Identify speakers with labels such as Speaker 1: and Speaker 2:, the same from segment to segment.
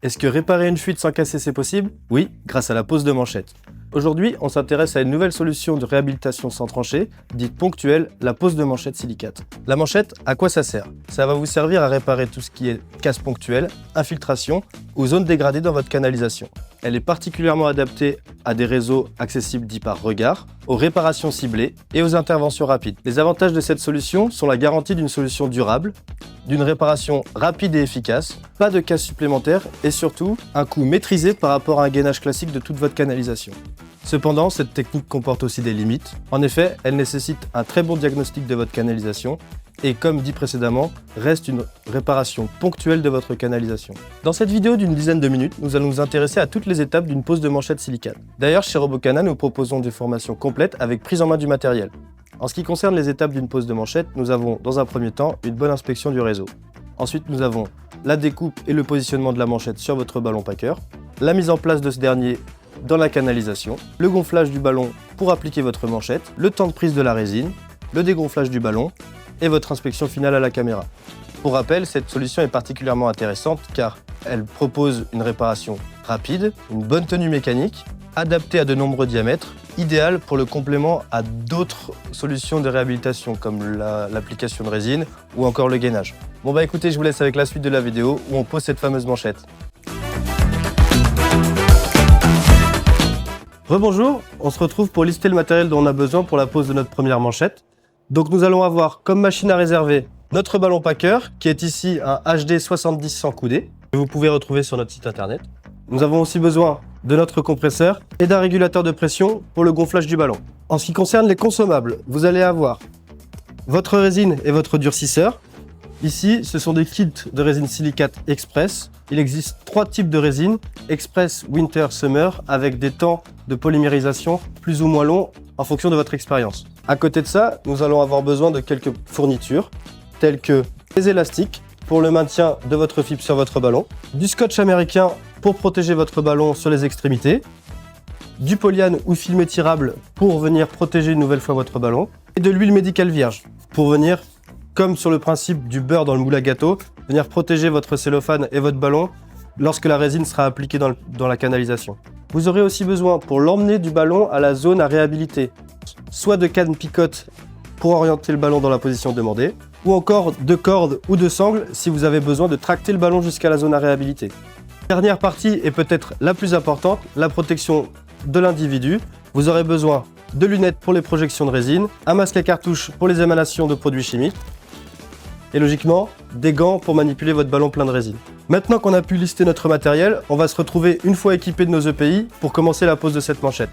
Speaker 1: Est-ce que réparer une fuite sans casser c'est possible? Oui, grâce à la pose de manchette. Aujourd'hui, on s'intéresse à une nouvelle solution de réhabilitation sans trancher, dite ponctuelle, la pose de manchette silicate. La manchette, à quoi ça sert? Ça va vous servir à réparer tout ce qui est casse ponctuelle, infiltration ou zone dégradée dans votre canalisation. Elle est particulièrement adaptée à des réseaux accessibles dits par regard, aux réparations ciblées et aux interventions rapides. Les avantages de cette solution sont la garantie d'une solution durable, d'une réparation rapide et efficace, pas de casse supplémentaire et surtout un coût maîtrisé par rapport à un gainage classique de toute votre canalisation. Cependant, cette technique comporte aussi des limites. En effet, elle nécessite un très bon diagnostic de votre canalisation et, comme dit précédemment, reste une réparation ponctuelle de votre canalisation. Dans cette vidéo d'une dizaine de minutes, nous allons nous intéresser à toutes les étapes d'une pose de manchette silicate. D'ailleurs, chez Robocana, nous proposons des formations complètes avec prise en main du matériel. En ce qui concerne les étapes d'une pose de manchette, nous avons dans un premier temps une bonne inspection du réseau. Ensuite, nous avons la découpe et le positionnement de la manchette sur votre ballon packer, la mise en place de ce dernier dans la canalisation, le gonflage du ballon pour appliquer votre manchette, le temps de prise de la résine, le dégonflage du ballon et votre inspection finale à la caméra. Pour rappel, cette solution est particulièrement intéressante car elle propose une réparation rapide, une bonne tenue mécanique, adaptée à de nombreux diamètres, idéale pour le complément à d'autres solutions de réhabilitation comme l'application de résine ou encore le gainage. Bon bah écoutez, je vous laisse avec la suite de la vidéo où on pose cette fameuse manchette. Rebonjour, on se retrouve pour lister le matériel dont on a besoin pour la pose de notre première manchette. Donc nous allons avoir comme machine à réserver notre ballon packer qui est ici un HD 70 sans coudée que vous pouvez retrouver sur notre site internet. Nous avons aussi besoin de notre compresseur et d'un régulateur de pression pour le gonflage du ballon. En ce qui concerne les consommables, vous allez avoir votre résine et votre durcisseur. Ici, ce sont des kits de résine silicate express. Il existe 3 types de résine, express, winter, summer, avec des temps de polymérisation plus ou moins longs en fonction de votre expérience. À côté de ça, nous allons avoir besoin de quelques fournitures, telles que des élastiques pour le maintien de votre fibre sur votre ballon, du scotch américain pour protéger votre ballon sur les extrémités, du polyane ou film étirable pour venir protéger une nouvelle fois votre ballon, et de l'huile médicale vierge pour venir, comme sur le principe du beurre dans le moule à gâteau, venir protéger votre cellophane et votre ballon lorsque la résine sera appliquée dans la canalisation. Vous aurez aussi besoin pour l'emmener du ballon à la zone à réhabiliter, soit de cannes picotes pour orienter le ballon dans la position demandée, ou encore de cordes ou de sangles si vous avez besoin de tracter le ballon jusqu'à la zone à réhabiliter. Dernière partie et peut-être la plus importante, la protection de l'individu. Vous aurez besoin de lunettes pour les projections de résine, un masque à cartouche pour les émanations de produits chimiques et logiquement des gants pour manipuler votre ballon plein de résine. Maintenant qu'on a pu lister notre matériel, on va se retrouver une fois équipé de nos EPI pour commencer la pose de cette manchette.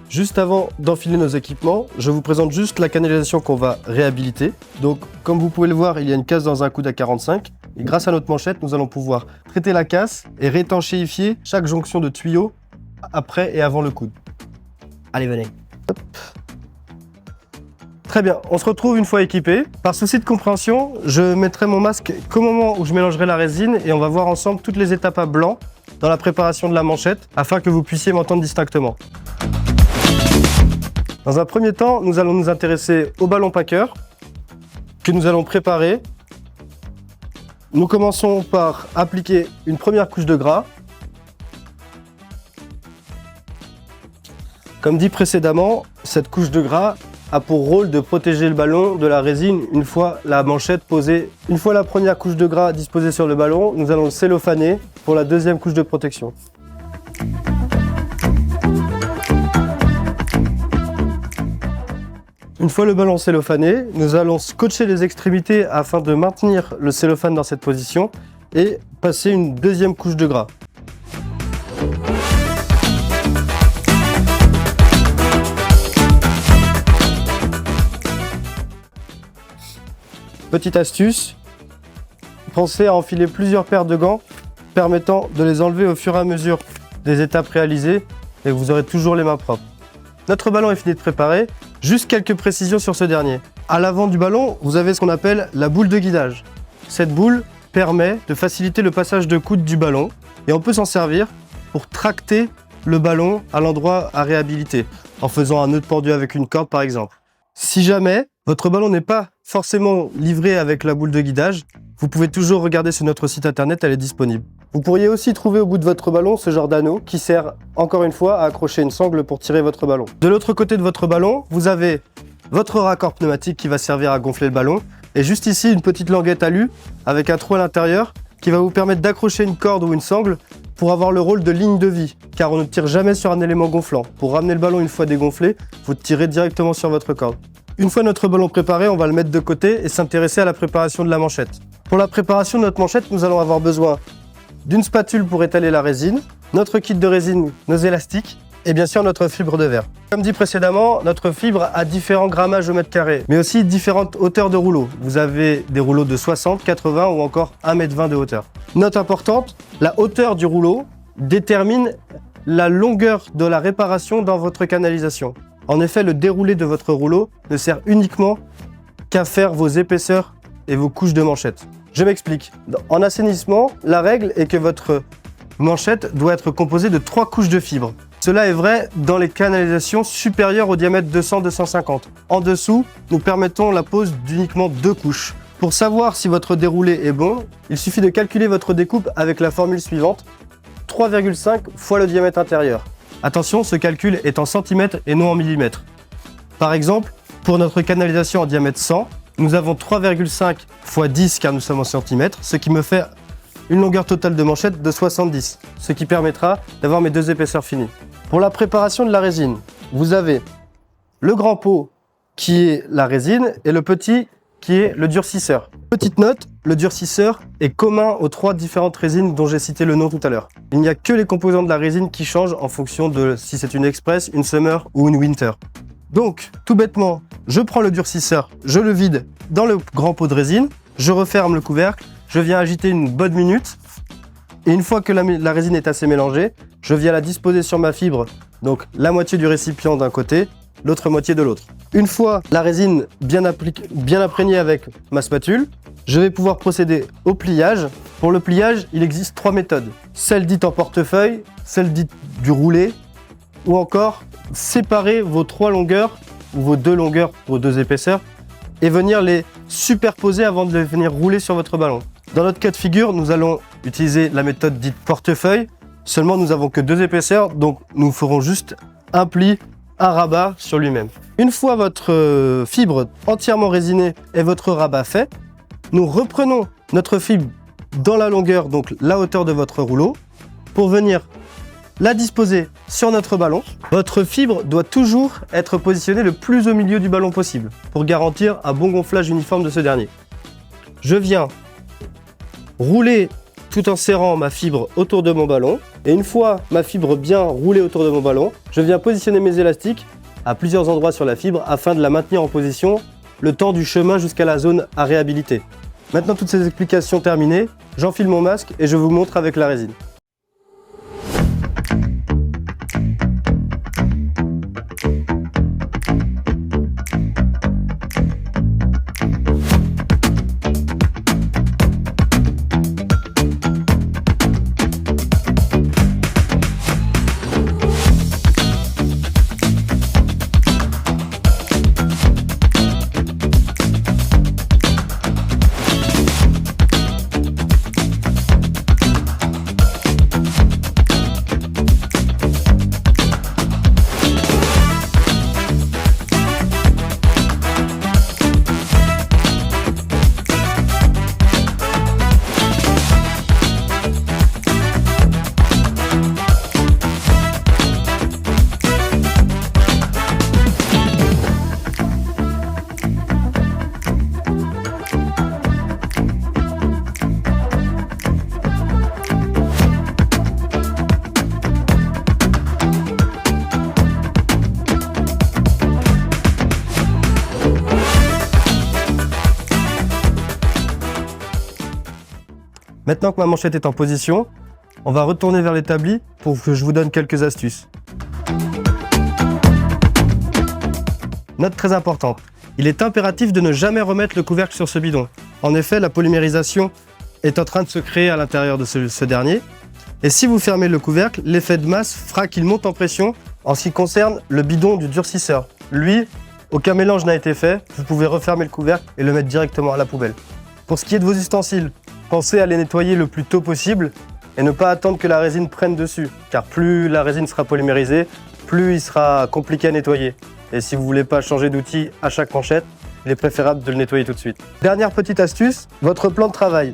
Speaker 1: Juste avant d'enfiler nos équipements, je vous présente juste la canalisation qu'on va réhabiliter. Donc comme vous pouvez le voir, il y a une casse dans un coude à 45 et grâce à notre manchette, nous allons pouvoir traiter la casse et réétanchéifier chaque jonction de tuyau après et avant le coude. Allez, venez. Hop. Très bien, on se retrouve une fois équipé. Par souci de compréhension, je mettrai mon masque qu'au moment où je mélangerai la résine et on va voir ensemble toutes les étapes à blanc dans la préparation de la manchette afin que vous puissiez m'entendre distinctement. Dans un premier temps, nous allons nous intéresser au ballon packer que nous allons préparer. Nous commençons par appliquer une première couche de gras. Comme dit précédemment, cette couche de gras a pour rôle de protéger le ballon de la résine une fois la manchette posée. Une fois la première couche de gras disposée sur le ballon, nous allons le cellophaner pour la deuxième couche de protection. Une fois le ballon cellophané, nous allons scotcher les extrémités afin de maintenir le cellophane dans cette position et passer une deuxième couche de gras. Petite astuce, pensez à enfiler plusieurs paires de gants permettant de les enlever au fur et à mesure des étapes réalisées et vous aurez toujours les mains propres. Notre ballon est fini de préparer, juste quelques précisions sur ce dernier. À l'avant du ballon, vous avez ce qu'on appelle la boule de guidage. Cette boule permet de faciliter le passage de coude du ballon et on peut s'en servir pour tracter le ballon à l'endroit à réhabiliter, en faisant un nœud pendu avec une corde par exemple. Si jamais votre ballon n'est pas forcément livré avec la boule de guidage, vous pouvez toujours regarder sur notre site internet, elle est disponible. Vous pourriez aussi trouver au bout de votre ballon ce genre d'anneau qui sert encore une fois à accrocher une sangle pour tirer votre ballon. De l'autre côté de votre ballon, vous avez votre raccord pneumatique qui va servir à gonfler le ballon et juste ici une petite languette alu avec un trou à l'intérieur qui va vous permettre d'accrocher une corde ou une sangle pour avoir le rôle de ligne de vie, car on ne tire jamais sur un élément gonflant. Pour ramener le ballon une fois dégonflé, vous tirez directement sur votre corde. Une fois notre ballon préparé, on va le mettre de côté et s'intéresser à la préparation de la manchette. Pour la préparation de notre manchette, nous allons avoir besoin d'une spatule pour étaler la résine, notre kit de résine, nos élastiques et bien sûr notre fibre de verre. Comme dit précédemment, notre fibre a différents grammages au mètre carré, mais aussi différentes hauteurs de rouleaux. Vous avez des rouleaux de 60, 80 ou encore 1,20 m de hauteur. Note importante, la hauteur du rouleau détermine la longueur de la réparation dans votre canalisation. En effet, le déroulé de votre rouleau ne sert uniquement qu'à faire vos épaisseurs et vos couches de manchette. Je m'explique. En assainissement, la règle est que votre manchette doit être composée de 3 couches de fibres. Cela est vrai dans les canalisations supérieures au diamètre 200-250. En dessous, nous permettons la pose d'uniquement 2 couches. Pour savoir si votre déroulé est bon, il suffit de calculer votre découpe avec la formule suivante, 3,5 fois le diamètre intérieur. Attention, ce calcul est en centimètres et non en millimètres. Par exemple, pour notre canalisation en diamètre 100, nous avons 3,5 fois 10 car nous sommes en centimètres, ce qui me fait une longueur totale de manchette de 70, ce qui permettra d'avoir mes 2 épaisseurs finies. Pour la préparation de la résine, vous avez le grand pot qui est la résine et le petit qui est le durcisseur. Petite note, le durcisseur est commun aux 3 différentes résines dont j'ai cité le nom tout à l'heure. Il n'y a que les composants de la résine qui changent en fonction de si c'est une Express, une Summer ou une Winter. Donc, tout bêtement, je prends le durcisseur, je le vide dans le grand pot de résine, je referme le couvercle, je viens agiter une bonne minute, et une fois que la résine est assez mélangée, je viens la disposer sur ma fibre, donc la moitié du récipient d'un côté, l'autre moitié de l'autre. Une fois la résine bien imprégnée avec ma spatule, je vais pouvoir procéder au pliage. Pour le pliage, il existe 3 méthodes. Celle dite en portefeuille, celle dite du roulé, ou encore séparer vos 3 longueurs, ou vos 2 longueurs pour 2 épaisseurs, et venir les superposer avant de les venir rouler sur votre ballon. Dans notre cas de figure, nous allons utiliser la méthode dite portefeuille, seulement nous n'avons que 2 épaisseurs, donc nous ferons juste un pli, un rabat sur lui-même. Une fois votre fibre entièrement résinée et votre rabat fait, nous reprenons notre fibre dans la longueur, donc la hauteur de votre rouleau, pour venir la disposer sur notre ballon. Votre fibre doit toujours être positionnée le plus au milieu du ballon possible, pour garantir un bon gonflage uniforme de ce dernier. Je viens rouler tout en serrant ma fibre autour de mon ballon, et une fois ma fibre bien roulée autour de mon ballon, je viens positionner mes élastiques à plusieurs endroits sur la fibre afin de la maintenir en position le temps du chemin jusqu'à la zone à réhabiliter. Maintenant toutes ces explications terminées, j'enfile mon masque et je vous montre avec la résine. Maintenant que ma manchette est en position, on va retourner vers l'établi pour que je vous donne quelques astuces. Note très importante, il est impératif de ne jamais remettre le couvercle sur ce bidon. En effet, la polymérisation est en train de se créer à l'intérieur de ce dernier. Et si vous fermez le couvercle, l'effet de masse fera qu'il monte en pression en ce qui concerne le bidon du durcisseur. Lui, aucun mélange n'a été fait, vous pouvez refermer le couvercle et le mettre directement à la poubelle. Pour ce qui est de vos ustensiles, pensez à les nettoyer le plus tôt possible et ne pas attendre que la résine prenne dessus, car plus la résine sera polymérisée, plus il sera compliqué à nettoyer. Et si vous ne voulez pas changer d'outil à chaque manchette, il est préférable de le nettoyer tout de suite. Dernière petite astuce, votre plan de travail.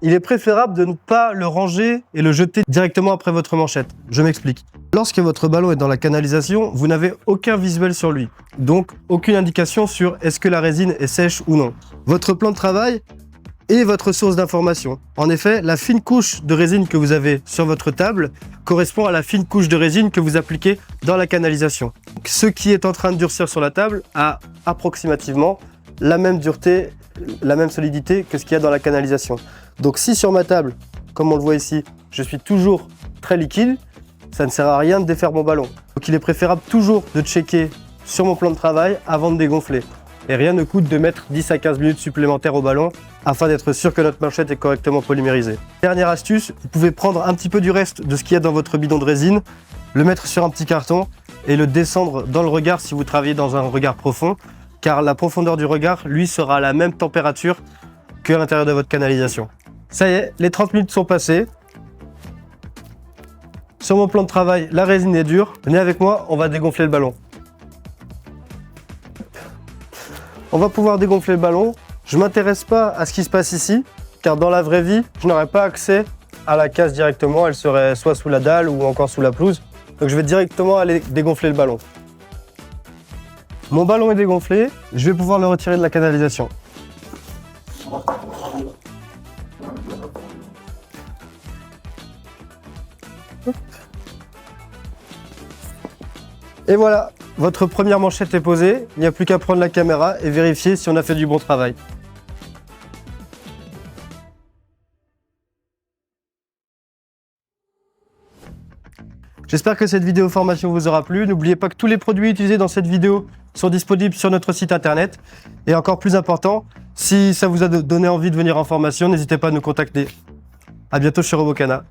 Speaker 1: Il est préférable de ne pas le ranger et le jeter directement après votre manchette. Je m'explique. Lorsque votre ballon est dans la canalisation, vous n'avez aucun visuel sur lui. Donc, aucune indication sur est-ce que la résine est sèche ou non. Votre plan de travail est votre source d'information. En effet, la fine couche de résine que vous avez sur votre table correspond à la fine couche de résine que vous appliquez dans la canalisation. Ce qui est en train de durcir sur la table a approximativement la même dureté, la même solidité que ce qu'il y a dans la canalisation. Donc si sur ma table, comme on le voit ici, je suis toujours très liquide, ça ne sert à rien de défaire mon ballon. Donc il est préférable toujours de checker sur mon plan de travail avant de dégonfler. Et rien ne coûte de mettre 10 à 15 minutes supplémentaires au ballon afin d'être sûr que notre manchette est correctement polymérisée. Dernière astuce, vous pouvez prendre un petit peu du reste de ce qu'il y a dans votre bidon de résine, le mettre sur un petit carton et le descendre dans le regard si vous travaillez dans un regard profond, car la profondeur du regard, lui, sera à la même température que l'intérieur de votre canalisation. Ça y est, les 30 minutes sont passées. Sur mon plan de travail, la résine est dure. Venez avec moi, on va dégonfler le ballon. On va pouvoir dégonfler le ballon. Je ne m'intéresse pas à ce qui se passe ici, car dans la vraie vie, je n'aurai pas accès à la casse directement. Elle serait soit sous la dalle ou encore sous la pelouse. Donc je vais directement aller dégonfler le ballon. Mon ballon est dégonflé, je vais pouvoir le retirer de la canalisation. Et voilà, votre première manchette est posée. Il n'y a plus qu'à prendre la caméra et vérifier si on a fait du bon travail. J'espère que cette vidéo formation vous aura plu. N'oubliez pas que tous les produits utilisés dans cette vidéo sont disponibles sur notre site internet. Et encore plus important, si ça vous a donné envie de venir en formation, n'hésitez pas à nous contacter. À bientôt chez Robocana.